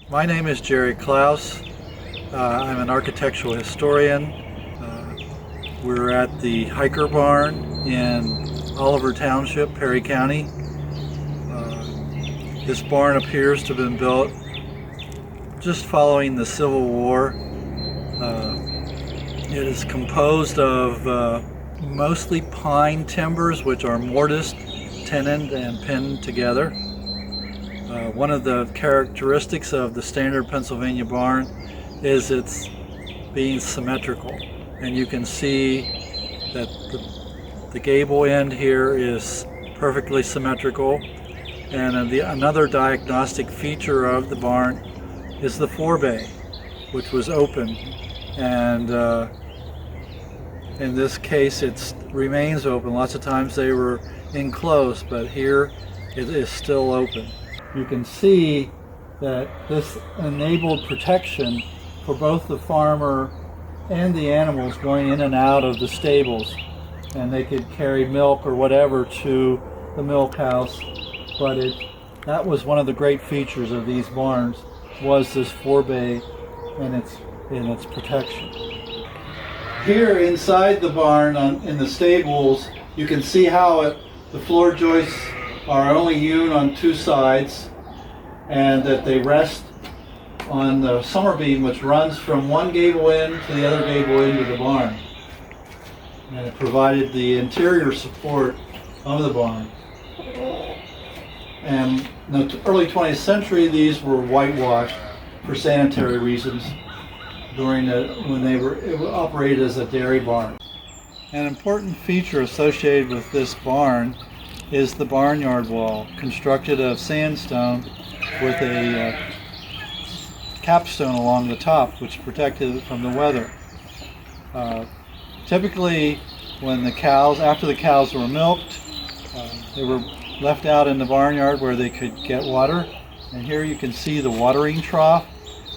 My name is Jerry Clouse. I'm an architectural historian. We're at the Heicher Barn in Oliver Township, Perry County. This barn appears to have been built just following the Civil War. It is composed of mostly pine timbers, which are mortised, tenoned, and pinned together. One of the characteristics of the standard Pennsylvania barn is its being symmetrical, and you can see that the gable end here is perfectly symmetrical. And another diagnostic feature of the barn is the forebay, which was open, and in this case it remains open. Lots of times they were enclosed, but here it is still open. You can see that this enabled protection for both the farmer and the animals going in and out of the stables, and they could carry milk or whatever to the milk house. But that was one of the great features of these barns, was this forebay and its protection. Here inside the barn, in the stables, you can see how the floor joists are only hewn on two sides, and that they rest on the summer beam, which runs from one gable end to the other gable end of the barn. And it provided the interior support of the barn. And in the early 20th century, these were whitewashed for sanitary reasons when they were operated as a dairy barn. An important feature associated with this barn is the barnyard wall, constructed of sandstone with a capstone along the top, which protected it from the weather. Typically, after the cows were milked, they were left out in the barnyard where they could get water. And here you can see the watering trough,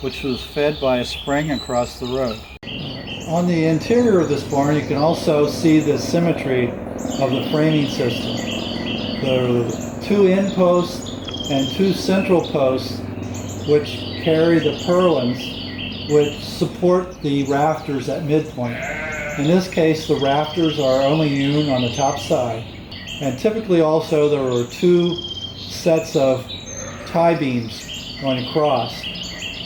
which was fed by a spring across the road. On the interior of this barn, you can also see the symmetry of the framing system. There are two end posts and two central posts which carry the purlins, which support the rafters at midpoint. In this case, the rafters are only hewn on the top side. And typically also there are two sets of tie beams going across.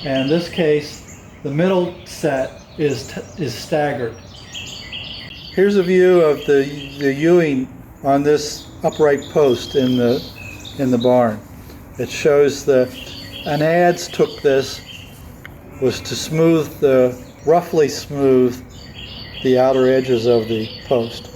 And in this case, the middle set is staggered. Here's a view of the hewing on this upright post in the barn. It shows an adze took this was to roughly smooth the outer edges of the post.